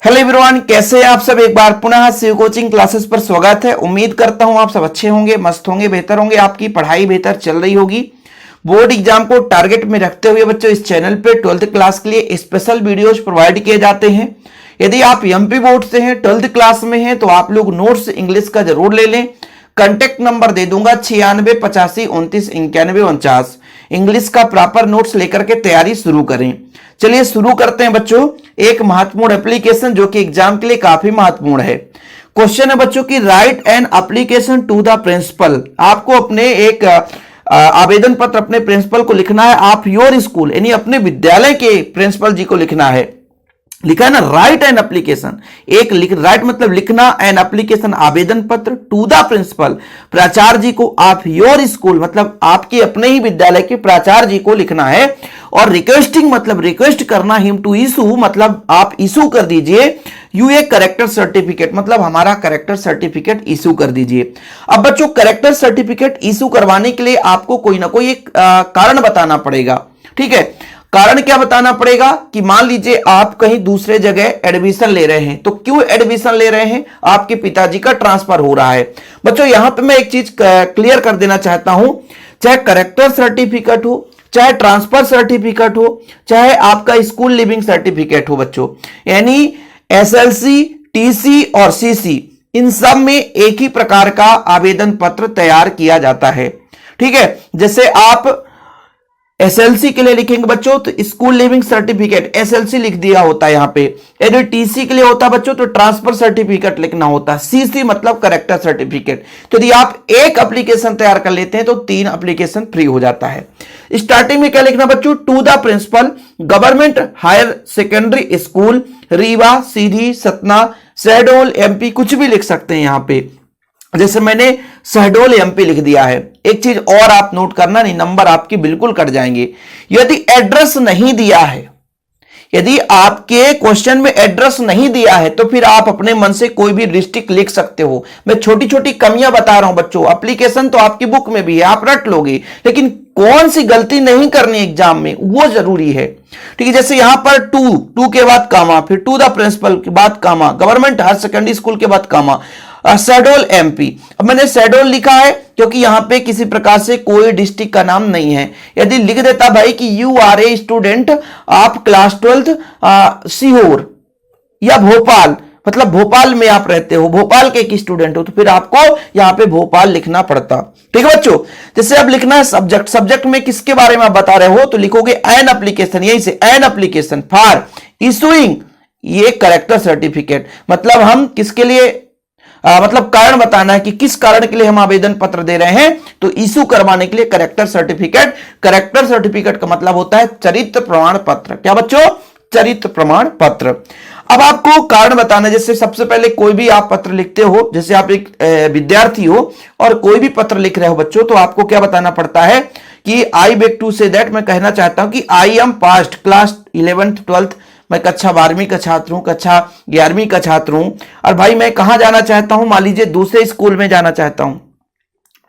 Hello everyone, कैसे हैं आप सब। एक बार पुनः शिव कोचिंग क्लासेस पर स्वागत है। उम्मीद करता हूं आप सब अच्छे होंगे, मस्त होंगे, बेहतर होंगे, आपकी पढ़ाई बेहतर चल रही होगी। बोर्ड एग्जाम को टारगेट में रखते हुए बच्चों इस चैनल पे 12th क्लास के लिए स्पेशल वीडियोज प्रोवाइड किए जाते हैं। यदि आप एमपी बोर्ड से हैं, 12th क्लास में हैं, तो आप लोग नोट्स इंग्लिश का जरूर ले लें। कांटेक्ट नंबर दे दूंगा 9685299149। इंग्लिश का प्रॉपर नोट्स लेकर के तैयारी शुरू करें। चलिए शुरू करते हैं बच्चों। एक महत्वपूर्ण एप्लीकेशन जो कि एग्जाम के लिए काफी महत्वपूर्ण है। क्वेश्चन है बच्चों की write an application to the principal. आपको अपने एक आवेदन पत्र अपने प्रिंसिपल को लिखना है। आप योर स्कूल यानी अपने विद्यालय के प्रिंसिपल जी को लिखना है। लिखा है ना, राइट एन एप्लीकेशन। राइट मतलब लिखना, एन एप्लीकेशन आवेदन पत्र, टू द प्रिंसिपल प्राचार्य जी को। आप योर स्कूल मतलब आपके अपने ही विद्यालय के प्राचार्य जी को लिखना है। और रिक्वेस्टिंग मतलब रिक्वेस्ट करना, हिम टू इशू मतलब आप इशू कर दीजिए यू ए करेक्टर सर्टिफिकेट मतलब हमारा करेक्टर सर्टिफिकेट इशू कर दीजिए। अब बच्चों करेक्टर सर्टिफिकेट इशू करवाने के लिए आपको कोई ना कोई एक कारण बताना पड़ेगा। ठीक है, कारण क्या बताना पड़ेगा कि मान लीजिए आप कहीं दूसरे जगह एडमिशन ले रहे हैं। तो क्यों एडमिशन ले रहे हैं? आपके पिताजी का ट्रांसफर हो रहा है। बच्चों यहां पे मैं एक चीज क्लियर कर देना चाहता हूं, चाहे करेक्टर सर्टिफिकेट हो, चाहे ट्रांसफर सर्टिफिकेट हो, चाहे आपका स्कूल लिविंग सर्टिफिकेट हो बच्चों, यानी एसएलसी, टीसी और सीसी, इन सब में एक ही प्रकार का आवेदन पत्र तैयार किया जाता है। ठीक है, जैसे आप एसएलसी के लिए लिखेंगे बच्चों तो स्कूल लिविंग सर्टिफिकेट एसएलसी लिख दिया होता है यहां पे। यदि टीसी के लिए होता बच्चों तो ट्रांसफर सर्टिफिकेट लिखना होता। सीसी मतलब करेक्टर सर्टिफिकेट। तो यदि आप एक एप्लीकेशन तैयार कर लेते हैं तो 3 एप्लीकेशन फ्री हो जाता है। स्टार्टिंग में क्या लिखना बच्चों? To the principal government higher secondary school Rewa, Sidhi, Satna, Shahdol, MP, कुछ भी लिख सकते हैं यहां पे। जैसे मैंने शहडोल एमपी लिख दिया है। एक चीज और आप नोट करना, नहीं नंबर आपके बिल्कुल कट जाएंगे यदि एड्रेस नहीं दिया है। यदि आपके क्वेश्चन में एड्रेस नहीं दिया है तो फिर आप अपने मन से कोई भी डिस्ट्रिक्ट लिख सकते हो। मैं छोटी छोटी कमियां बता रहा हूं बच्चों। एप्लीकेशन तो आपकी बुक में भी है, आप रट लोगे, लेकिन कौन सी गलती नहीं करनी एग्जाम में वो जरूरी है। ठीक है, जैसे यहां पर टू के बाद कामा, फिर टू द प्रिंसिपल के बाद कामा, गवर्नमेंट हायर सेकेंडरी स्कूल के बाद कामा, शहडोल एमपी। अब मैंने शहडोल लिखा है क्योंकि यहां पे किसी प्रकार से कोई डिस्ट्रिक्ट का नाम नहीं है। यदि लिख देता भाई कि यू आर ए स्टूडेंट आप क्लास 12th सीहोर या भोपाल मतलब भोपाल में आप रहते हो, भोपाल के एक स्टूडेंट हो, तो फिर आपको यहां पे भोपाल लिखना पड़ता। ठीक है बच्चों, जैसे अब लिखना है सब्जेक्ट। सब्जेक्ट में किसके बारे में आप बता रहे हो तो लिखोगे एन एप्लीकेशन, यहीं से एन एप्लीकेशन फॉर इशूइंग ये करेक्टर सर्टिफिकेट। मतलब हम किसके लिए मतलब कारण बताना है कि किस कारण के लिए हम आवेदन पत्र दे रहे हैं। तो इशू करवाने के लिए करेक्टर सर्टिफिकेट। करेक्टर सर्टिफिकेट का मतलब होता है चरित्र प्रमाण पत्र। क्या बच्चों? चरित्र प्रमाण पत्र। अब आपको कारण बताना, जैसे सबसे पहले कोई भी आप पत्र लिखते हो, जैसे आप एक विद्यार्थी हो और कोई भी पत्र लिख रहे हो बच्चों, तो आपको क्या बताना पड़ता है कि I beg to say that, मैं कहना चाहता हूं कि I am past class 11th 12th, मैं कक्षा 12वीं का छात्र हूं, कक्षा 11वीं का छात्र हूं, और भाई मैं कहां जाना चाहता हूं, मान लीजिए दूसरे स्कूल में जाना चाहता हूं।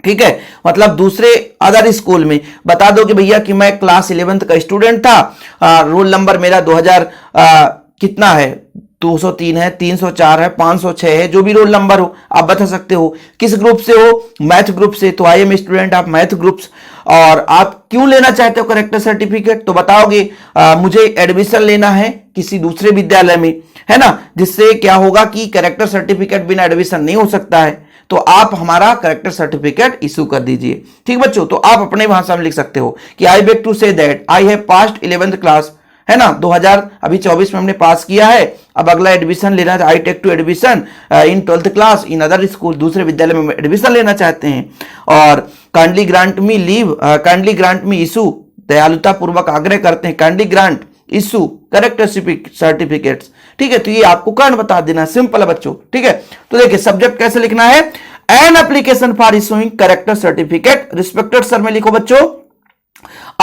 ठीक है, मतलब दूसरे अदर स्कूल में बता दो कि भैया कि मैं क्लास 11th का स्टूडेंट था, रोल नंबर मेरा 2000 कितना है, 203 है, 304 है, 506 है, जो भी रोल नंबर हो आप बता सकते हो। किस ग्रुप से हो? मैथ ग्रुप से, तो I am student of math groups. और आप क्यों लेना चाहते हो करेक्टर सर्टिफिकेट? तो बताओगे मुझे एडमिशन लेना है किसी दूसरे विद्यालय में, है ना, जिससे क्या होगा कि करेक्टर सर्टिफिकेट बिना एडमिशन नहीं हो सकता है। तो आप हमारा करेक्टर सर्टिफिकेट इशू कर दीजिए। ठीक बच्चों, तो आप अपने भाषा में लिख सकते हो कि I beg to say that I have passed 11th class, है ना, 2024 में हमने पास किया है। अब अगला एडमिशन लेना है, I take to admission in 12th class in other school, दूसरे विद्यालय में एडमिशन लेना चाहते हैं। और kindly grant me leave, kindly grant me issue, दयालुता पूर्वक आग्रह करते हैं, kindly grant issue character certificates. ठीक है, तो ये आपको कारण बता देना, सिंपल है बच्चों। ठीक है, तो देखिए सब्जेक्ट कैसे लिखना है, an application for issuing character certificate. Respected sir में लिखो बच्चों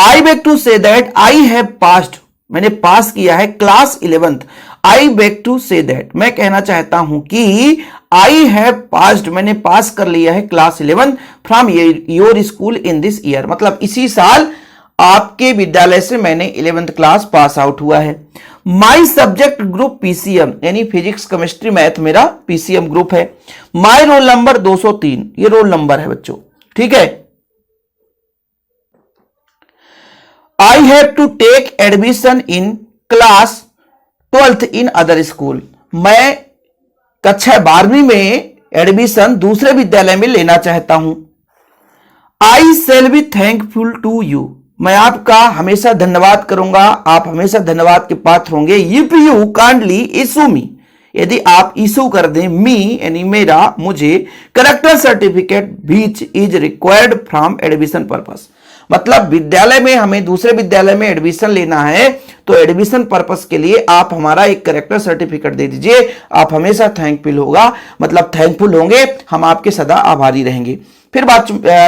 I beg to say that I have passed, मैंने पास किया है class 11th। I beg to say that, मैं कहना चाहता हूं कि आई हैव पास्ड, मैंने पास कर लिया है class 11th from your school in this year, मतलब इसी साल आपके विद्यालय से मैंने 11th क्लास पास आउट हुआ है। माई सब्जेक्ट ग्रुप पीसीएम, यानी फिजिक्स केमिस्ट्री मैथ मेरा पीसीएम ग्रुप है। माई रोल नंबर 203, ये रोल नंबर है बच्चों, ठीक है। I have to take admission in class 12th in other school, मैं कक्षा 12वीं में एडमिशन दूसरे विद्यालय में लेना चाहता हूं। I shall be thankful to you, मैं आपका हमेशा धन्यवाद करूंगा, आप हमेशा धन्यवाद के पात्र होंगे। इफ यू काइंडली इशू मी, यदि आप इशू कर दें मी यानी मेरा, मुझे character certificate which is required from admission purpose, मतलब विद्यालय में हमें दूसरे विद्यालय में एडमिशन लेना है तो एडमिशन पर्पस के लिए आप हमारा एक करेक्टर सर्टिफिकेट दे दीजिए। आप हमेशा थैंकफुल होगा, मतलब थैंकफुल होंगे, हम आपके सदा आभारी रहेंगे। फिर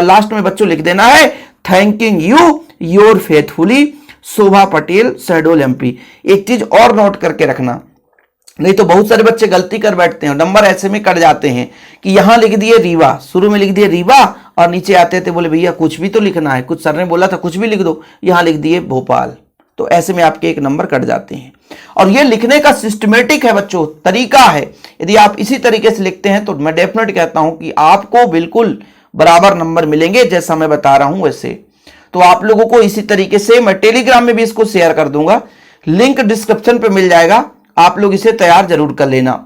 लास्ट में बच्चों लिख देना है thanking you your faithfully Shobha Patel Shahdol MP. एक चीज और नोट करके रखना, नहीं तो बहुत सारे बच्चे गलती कर बैठते हैं, नंबर ऐसे में कट जाते हैं कि यहां लिख दिए रीवा, शुरू में लिख दिए रीवा और नीचे आते थे बोले भैया कुछ भी तो लिखना है, कुछ सर ने बोला था कुछ भी लिख दो, यहां लिख दिए भोपाल, तो ऐसे में आपके एक नंबर कट जाते हैं। और ये लिखने का सिस्टमेटिक है बच्चों, तरीका है। यदि आप इसी तरीके से लिखते हैं तो मैं डेफिनेट कहता हूं कि आपको बिल्कुल बराबर नंबर मिलेंगे, जैसा मैं बता रहा हूं वैसे। तो आप लोगों को इसी तरीके से मैं टेलीग्राम में भी इसको शेयर कर दूंगा, लिंक डिस्क्रिप्शन पे मिल जाएगा, आप लोग इसे तैयार जरूर कर लेना।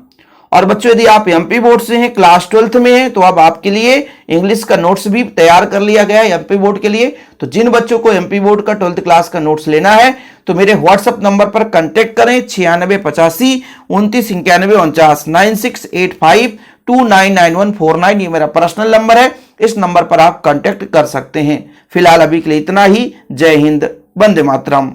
और बच्चों यदि आप एमपी बोर्ड से हैं, क्लास 12th में हैं, तो अब आपके लिए इंग्लिश का नोट्स भी तैयार कर लिया गया है एमपी बोर्ड के लिए। तो जिन बच्चों को एमपी बोर्ड का 12th क्लास का नोट्स लेना है तो मेरे व्हाट्सएप नंबर पर कांटेक्ट करें 9685 29 91 49 9685299149, ये मेरा पर्सनल नंबर है, इस नंबर पर आप कांटेक्ट कर सकते हैं। फिलहाल अभी के लिए इतना ही। जय हिंद, वंदे मातरम।